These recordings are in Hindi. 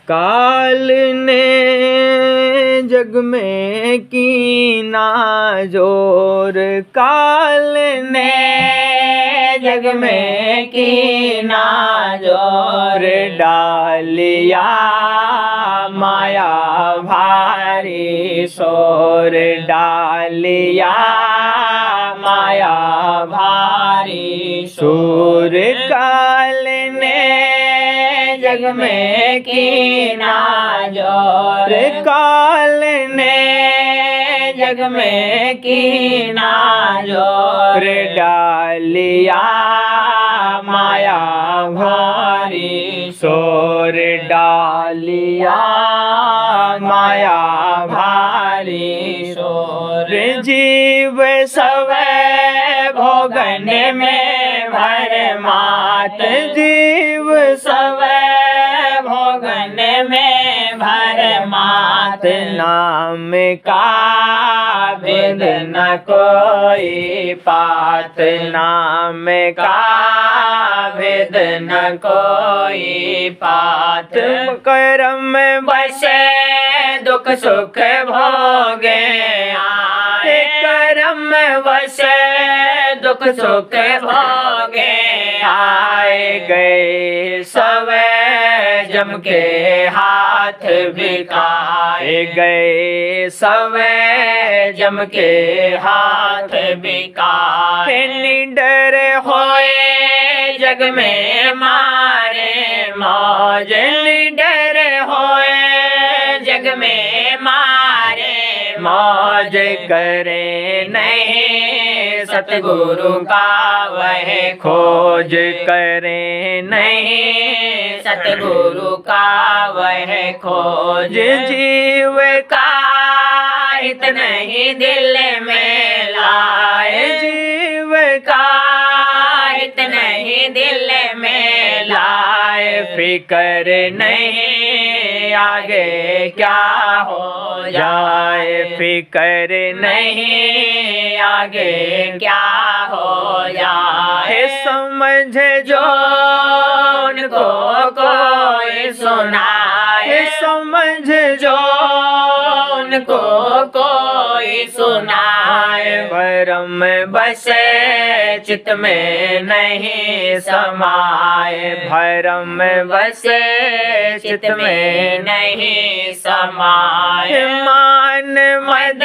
काल ने जग में कीना जोर, काल ने जग में कीना जोर, डालिया माया भारी शोर, डालिया माया भारी शोर। काल ने जग में कीना जोर, काल ने जग में कीना जोर, डालिया माया भारी शोर, डालिया माया भारी शोर। जीव सवै भोगन में भर मात, जीव सवै भोगन में भर मात, नाम का भेद न कोई पात, नाम का भेद न कोई पात। कर्म बसे दुख सुख भोगे आए, कर्म बसे दुख सुख भोगे आए, गए सवे जम के हाथ बिकाए, गए सवे जम के हाथ बिकाए। निडर होए जग में मारे मौज, निडर होए जग में मारे मौज, करे नहीं सतगुरु का वह खोज, करे नहीं सतगुरु का वह खोज। जीव का हित नहीं दिल में लाए, जीव का हित नहीं दिल में लाए, फिकर नहीं आगे क्या हो जाए, फिकर नहीं आगे क्या हो जाए। समझ जो उनको कोई सुनाए, समझ जो उनको कोई सुनाए, भरम बसे चित में नहीं समाए, भरम बसे चित में नहीं समाए। मान मद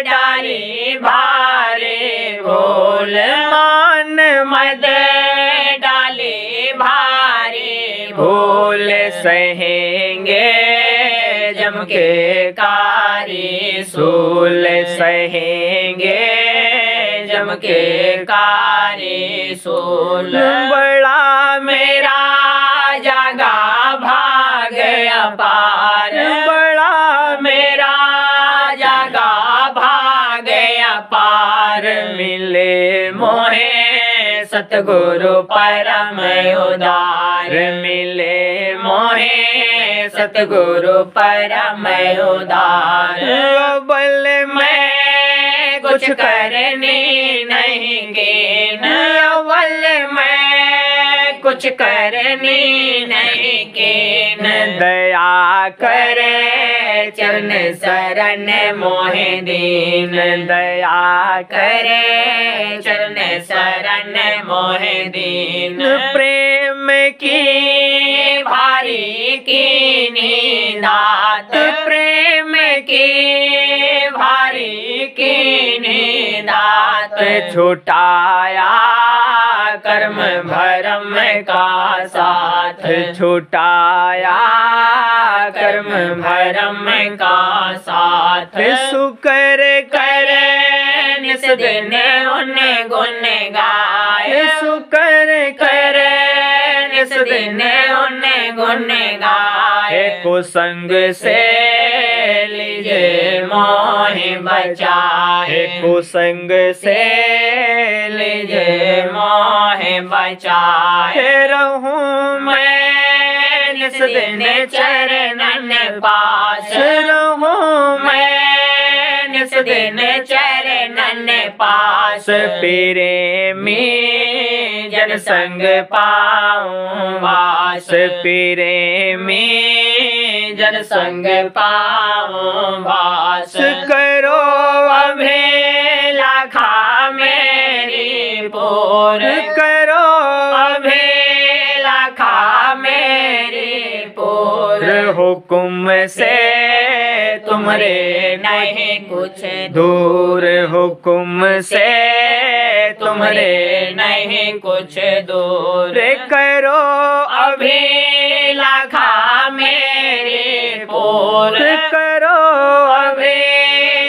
डाली भारी भूल, मान मद डाली भारी भूल, सहेंगे जम के कारी सूल, सहेंगे जम के कारी सूल। बड़ा मेरा जागा भाग अपार, बड़ा मेरा जागा भाग अपार, मिले मोहे सतगुरु परम उदार, मिले मोहे सतगुरु परम उदार। बल मैं कुछ करनी नहीं कीन, बल मैं कुछ करनी नहीं कीन, दया करे चरण शरण मोहे दीन, दया करे चरण शरण मोहे दीन। प्रेम की भारी कीनी दात, प्रेम की भारी कीनी दात, छुटाया कर्म भरम का साथ, छुटाया कर्म भरम का साथ। शुक्र करे निस दिन उन गुण गाए, शुक्र करे निस दिन उन गुण गाए। कुसंग से लीजे मोहि बचाए, कुसंग से लीजे मोहि बचाए। रहूं मैं निस दिन चरणन पास, रहूं मैं निस दिन चरणन पास। प्रेमी जन संग पाऊं वास, प्रेमी जन संग पाऊं भास करो लाखा मेरी पूर करो लाखा मेरी पूर हुक्म से तुम्हारे नहीं कुछ दूर हुक्म से तुम्हारे नहीं कुछ दूर करो लाखा मेरी पूर करो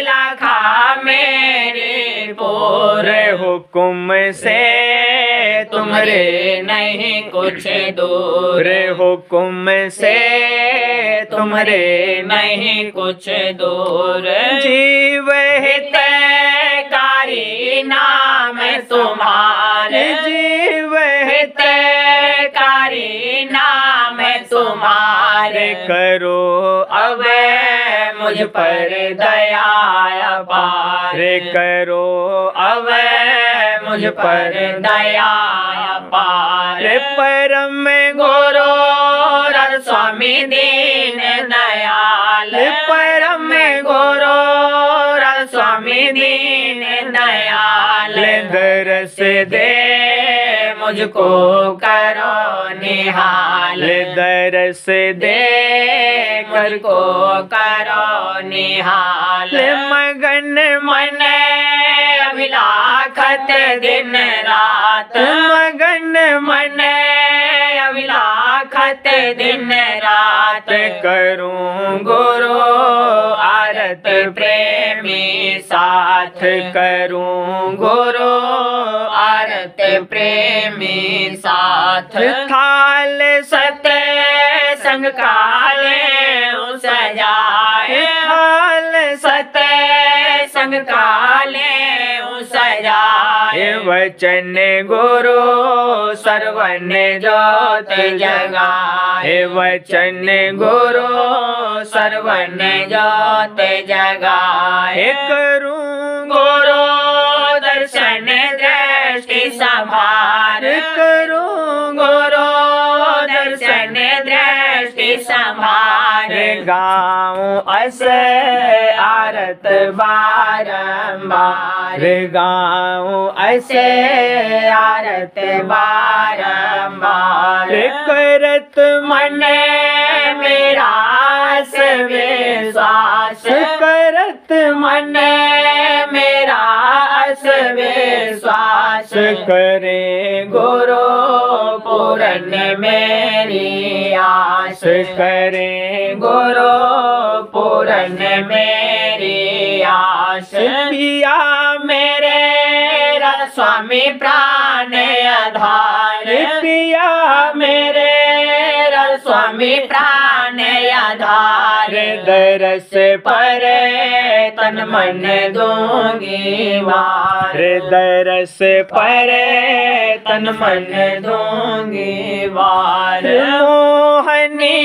लाखा मेरी पूर हुक्म से तुम्हारे नहीं कुछ दूर हुक्म से तुम्हारे नहीं कुछ दूर जीव हितकारी नाम तुम्हारे जीव हितकारी नाम तुम्हारे करो अब मुझ पर दया पार करो अब मुझ पर दया पार परम गुरु स्वामी दीन दयाल परम गुरु स्वामी दीन दयाल दरस दे मुझको करो निहाल दरस दे मुझको करो निहाल मगन मन अभिलाखत दिन रात मगन मन अभिलाखत दिन रात करूं गुरु आरत प्रेमी साथ करूं गुरु आरत प्रेमी साथ थाल सत्य संग काले सजाए थाल सत्य संग काले सजाए वचन गुरु सर्वन ज्योत जगाए वचन गुरु सर्वन ज्योत जगाए करूं गुरु दर्शन दृष्टि संभार करूं गुरु दर्शन दृष्टि संभार गाऊं अस आरत बारंबार गाऊं ऐसे आरत बारंबार करत मन मेरा विश्वास करत मन मेरा विश्वास करे गुरु पूर्ण मेरी आस करे गुरु पूर्ण मेरी आस पिया मेरे स्वामी प्राण आधार पिया मेरे स्वामी प्राण आधार दरस पर तन मन दूंगी वार दरस पर तन मन दूंगी वार मोहनी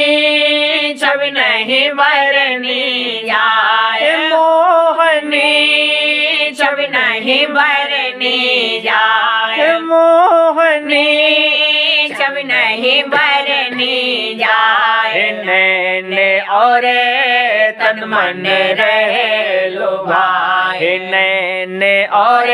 छवि नहीं बरनी जाए मोहनी छवि नहीं बरनी जाए मोहनी छवि नहीं बरनी जाए नैन और तन मन रहे लुभाए नैन और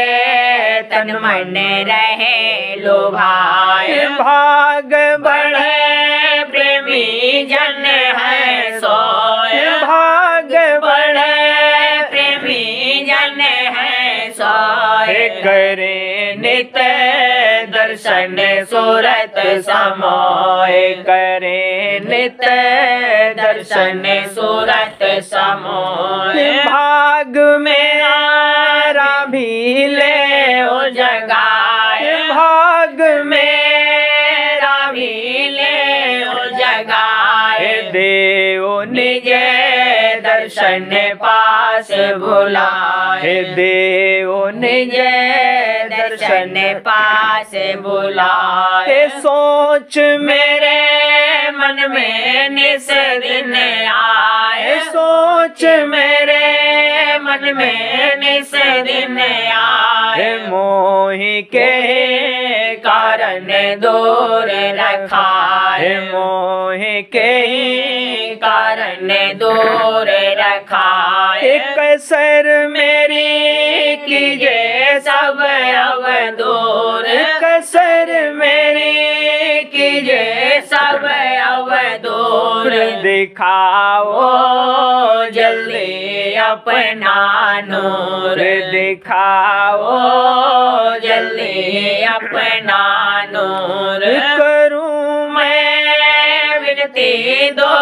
तन मन रहे लुभाए भाग बढ़े प्रेमी जन है सोए भाग बढ़े प्रेमी जन है सोए करे नित दर्शन सूरत समोए करे नित दर्शन सूरत समोए भाग मेरा भी ले ओ जगाए भाग मेरा भी ले ओ जगाए देव निज दर्शन पास बुलाए देव निज दर्शन पास बुलाए सोच मेरे मन में निस दिन आए सोच मेरे मन में निस दिन आए मोहि के कारण दूर रखाए मोहि के कारण दूर रखाए कसर मेरी कीजिए सब अब दूर कसर मेरी कीजिए सब अब दूर दिखाओ जल्दी अपना नूर दिखाओ जल्दी अपना नूर करूं मैं विनती दो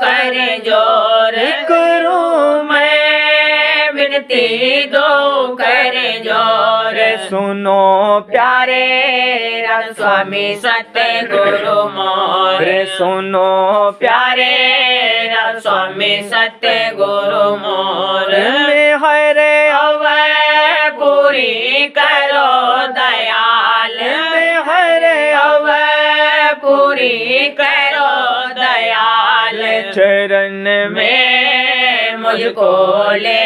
कर जोर करूं मैं विनती दो कर जोर सुनो प्यारे राम स्वामी सतगुरु मोर सुनो प्यारे राम स्वामी सतगुरु मोर हरे अब पूरी करो दयाल हरे अब पूरी करो दयाल चरण में मुझको ले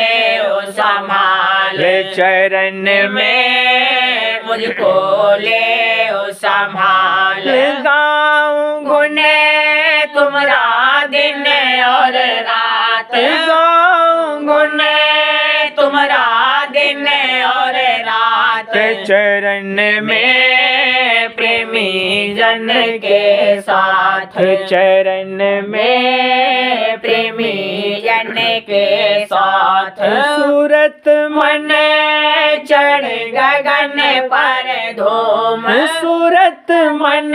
ओ संभाल चरण में मुझको ले ओ संभाल गाँव गुने तुम्हारा दिन और रात गाँव गुने तुम्हारा दिन और रात चरण में प्रेमी जन के साथ चरण में प्रेमी जन के साथ सूरत मन चढ़ गगन पर धूम सूरत मन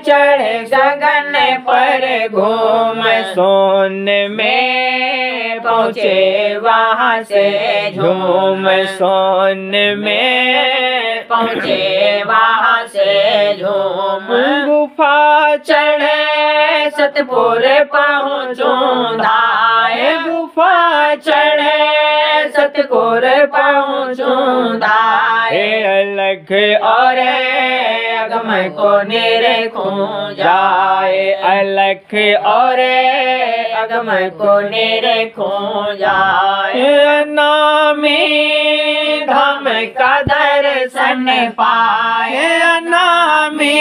चढ़ गगन पर घूम सोन में पहुँचे वहाँ से झूम सोन में पहुँचे वहाँ से झूम गुफा चढ़े सतपुर पहुँचूं धाए गुफा चढ़े सतपुर पहुँचूं धाए अलग और अगम को निरखूं जाए अलग और अगम को निरखूं जाए नामी धाम का दर्शन पाए नामी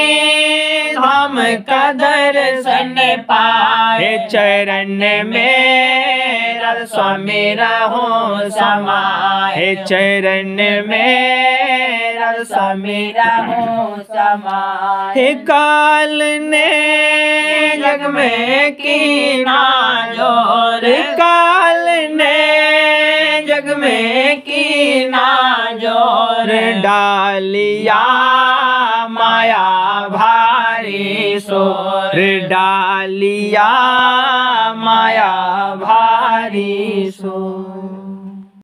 धाम का दर्शन पाए चरण में राधा स्वामी रहो समाए चरण में राधा स्वामी रहो समाए काल ने जग में की नाजोर काल ने जग में की नाजोर डालिया माया भारी सोर डालिया माया भारी सोर।